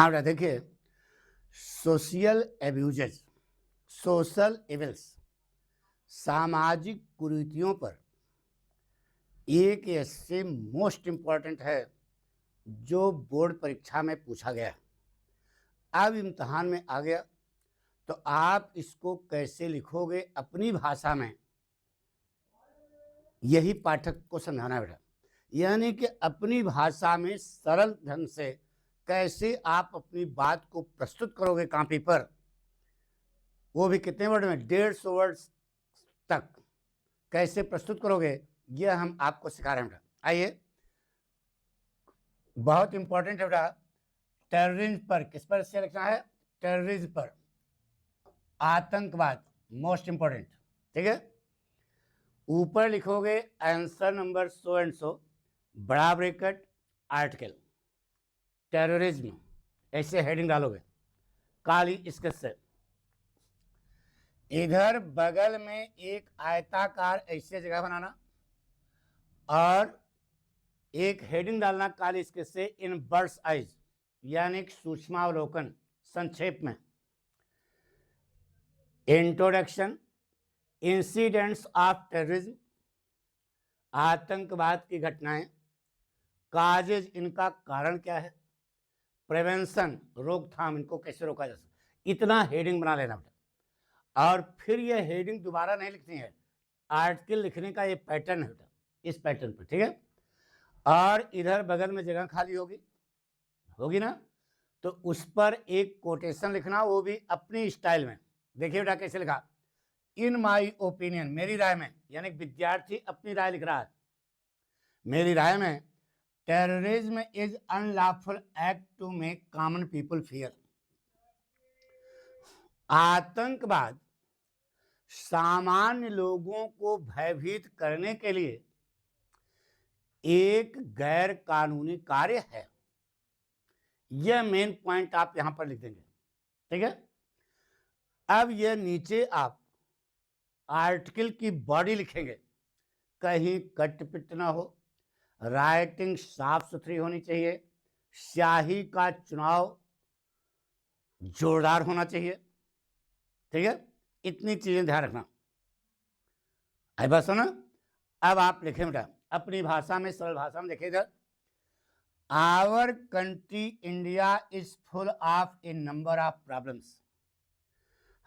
हाँ बेटा, देखिए, सोशल एब्यूजेज, सोशल इविल्स, सामाजिक कुरीतियों पर एक ऐसे मोस्ट इम्पॉर्टेंट है जो बोर्ड परीक्षा में पूछा गया। अब इम्तहान में आ गया तो आप इसको कैसे लिखोगे अपनी भाषा में, यही पाठक को समझाना है बेटा। यानी कि अपनी भाषा में सरल ढंग से कैसे आप अपनी बात को प्रस्तुत करोगे कॉपी पर, वो भी कितने वर्ड में, 150 वर्ड्स तक कैसे प्रस्तुत करोगे, यह हम आपको सिखा रहे हैं बेटा। आइए, बहुत इंपॉर्टेंट है बेटा। टेररिज्म पर, किस पर से लिखना है? टेररिज्म पर, आतंकवाद, मोस्ट इंपॉर्टेंट। ठीक है, ऊपर लिखोगे answer number so and so, बड़ा ब्रैकेट, आर्टिकल, टेररिज्म, ऐसे हेडिंग डालोगे काली स्केच से। इधर बगल में एक आयताकार ऐसे जगह बनाना और एक हेडिंग डालना काली स्केच से, इन बर्ड्स आइज, यानी सूक्ष्मावलोकन, संक्षेप में। इंट्रोडक्शन, इंसिडेंट्स ऑफ टेररिज्म, आतंकवाद की घटनाएं, काजेज, इनका कारण क्या है, प्रिवेंशन, रोकथाम, इनको कैसे रोका जा सकता, इतना हेडिंग बना लेना बेटा। और फिर यह हेडिंग दोबारा नहीं लिखनी है, आर्टिकल लिखने का ये पैटर्न है बेटा, इस पैटर्न पर। ठीक है, और इधर बगल में जगह खाली होगी ना, तो उस पर एक कोटेशन लिखना, वो भी अपनी स्टाइल में। देखिए बेटा कैसे लिखा, इन माई ओपिनियन, मेरी राय में, यानी विद्यार्थी अपनी राय लिख रहा है। मेरी राय में terrorism is unlawful act to make common people fear. आतंकवाद सामान्य लोगों को भयभीत करने के लिए एक गैर कानूनी कार्य है। यह मेन पॉइंट आप यहां पर लिख देंगे। ठीक है, अब यह नीचे आप आर्टिकल की बॉडी लिखेंगे, कहीं कट पिट ना हो, राइटिंग साफ सुथरी होनी चाहिए, स्याही का चुनाव जोरदार होना चाहिए। ठीक है, इतनी चीजें ध्यान रखना। आई बात सुना। अब आप लिखें बेटा अपनी भाषा में, सरल भाषा में। देखिए इधर, our country India is full of a number of problems.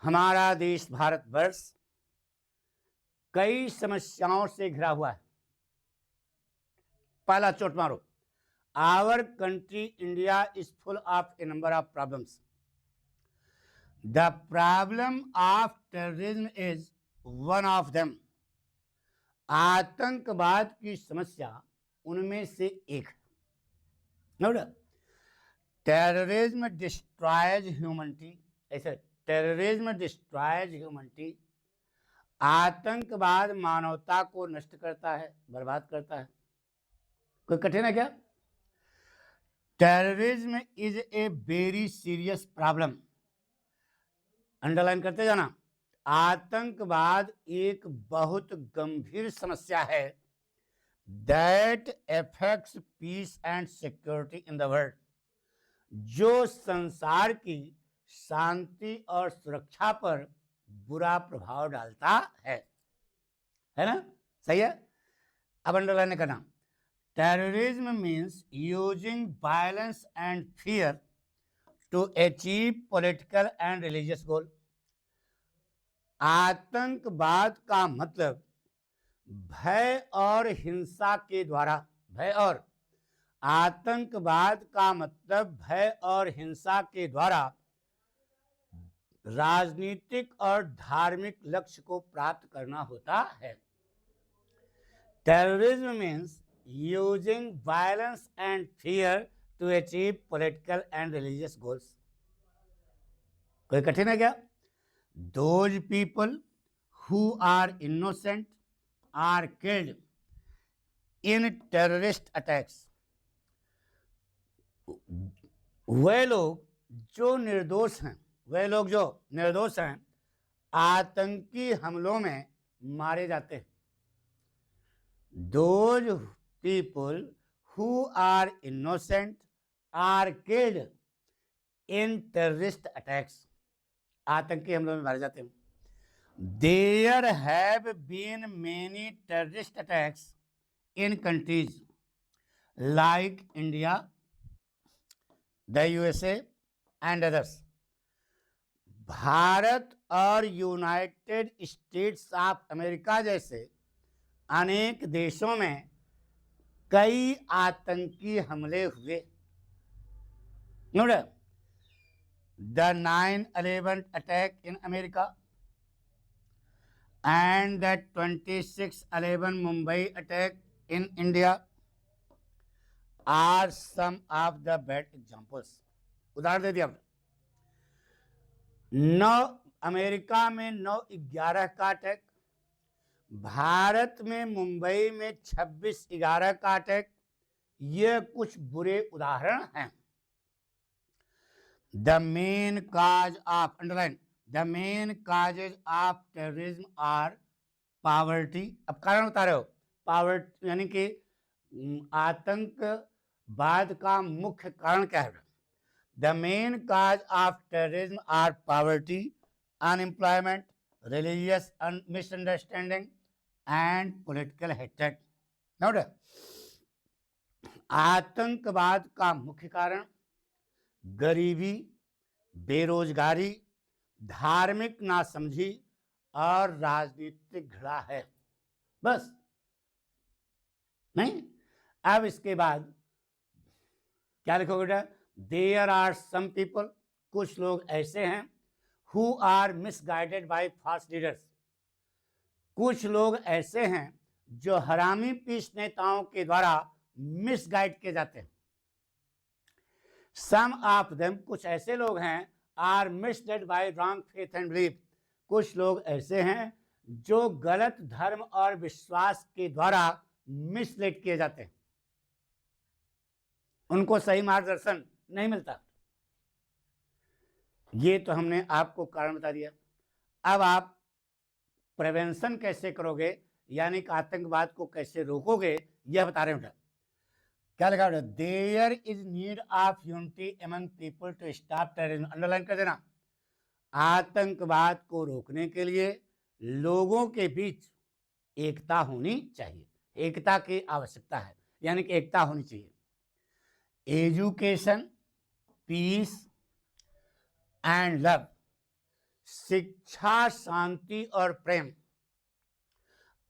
हमारा देश भारतवर्ष कई समस्याओं से घिरा हुआ है। पहला चोट मारो, our country India is full of a number of problems. The problem of terrorism is one of them. आतंकवाद की समस्या उनमें से एक है। टेररिज्म डिस्ट्रॉयज ह्यूमनिटी, ऐसे टेररिज्म डिस्ट्रॉयज ह्यूमनिटी, आतंकवाद मानवता को नष्ट करता है, बर्बाद करता है। कोई कठिन है क्या? Terrorism is a very serious problem, underline करते जाना। आतंकवाद एक बहुत गंभीर समस्या है, that affects peace and security in the world, जो संसार की शांति और सुरक्षा पर बुरा प्रभाव डालता है ना? सही है। अब अंडरलाइन करना, terrorism means using violence and fear to achieve political and religious goal. आतंकवाद का मतलब भय और हिंसा के द्वारा, भय और, आतंकवाद का मतलब भय और हिंसा के द्वारा राजनीतिक और धार्मिक लक्ष्य को प्राप्त करना होता है। Terrorism means using violence and fear to achieve political and religious goals. कोई कठिन है क्या? Those people who are innocent are killed in terrorist attacks. वे लोग जो निर्दोष हैं, वे लोग जो निर्दोष हैं, आतंकी हमलों में मारे जाते हैं। Those people who are innocent are killed in terrorist attacks, आतंकी हमलों में मारे जाते हैं। There have been many terrorist attacks in countries like India, the USA and others. भारत और यूनाइटेड स्टेट्स ऑफ अमेरिका जैसे अनेक देशों में कई आतंकी हमले हुए। The 9/11 attack in America and the 26/11 Mumbai attack in India are some of the bad examples. उदाहरण दे दिया आपने। 9 अमेरिका में 9/11 का अटैक, भारत में मुंबई में 26/11 का अटैक, ये कुछ बुरे उदाहरण हैं। The main cause of, underline, the main causes of terrorism are poverty. अब कारण बता रहे हो, पॉवर्टी यानी कि आतंकवाद का मुख्य कारण क्या है? The main cause of terrorism are poverty, unemployment, religious misunderstanding and political hatred. Note, आतंकवाद का मुख्य कारण गरीबी, बेरोजगारी, धार्मिक नासमझी और राजनीतिक घृणा है, बस। नहीं, अब इसके बाद क्या लिखोगे बेटा? देयर आर सम पीपल, कुछ लोग ऐसे हैं, who are misguided by false leaders, कुछ लोग ऐसे हैं जो हरामी पीस नेताओं के द्वारा मिसगाइड किए जाते हैं। सम ऑफ देम, कुछ ऐसे लोग हैं, are misled by wrong faith and belief, कुछ लोग ऐसे हैं जो गलत धर्म और विश्वास के द्वारा मिसलेड किए जाते हैं, उनको सही मार्गदर्शन नहीं मिलता। ये तो हमने आपको कारण बता दिया। अब आप प्रिवेंशन कैसे करोगे, यानी कि आतंकवाद को कैसे रोकोगे, यह बता रहे हैं। क्या लिखा है? There is need of unity among people to stop terrorism. Underline कर देना। आतंकवाद को रोकने के लिए लोगों के बीच एकता होनी चाहिए, एकता की आवश्यकता है, यानी कि एकता होनी चाहिए। एजुकेशन, पीस एंड लव, शिक्षा, शांति और प्रेम,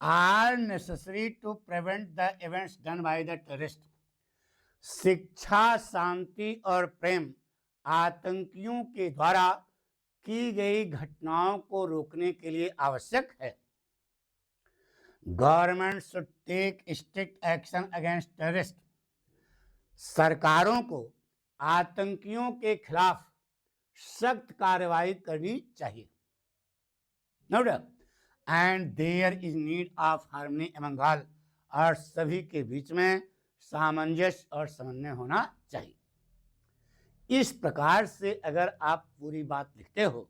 are necessary to prevent the events done by the terrorist. शिक्षा, शांति और प्रेम आतंकियों के द्वारा की गई घटनाओं को रोकने के लिए आवश्यक है। Government should take strict action against terrorist, सरकारों को आतंकियों के खिलाफ सख्त कार्रवाई करनी चाहिए। Note, and there is need of harmony among all, और सभी के बीच में सामंजस्य और समन्वय होना चाहिए। इस प्रकार से अगर आप पूरी बात लिखते हो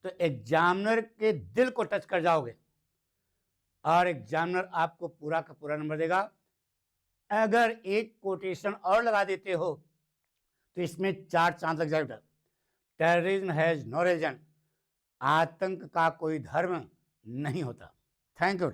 तो एग्जामिनर के दिल को टच कर जाओगे और एग्जामिनर आपको पूरा का पूरा नंबर देगा। अगर एक कोटेशन और लगा देते हो तो इसमें 4 चांद लग जाएगा। टेररिज्म हैज नो रिलीजन, आतंक का कोई धर्म नहीं होता। Thank you.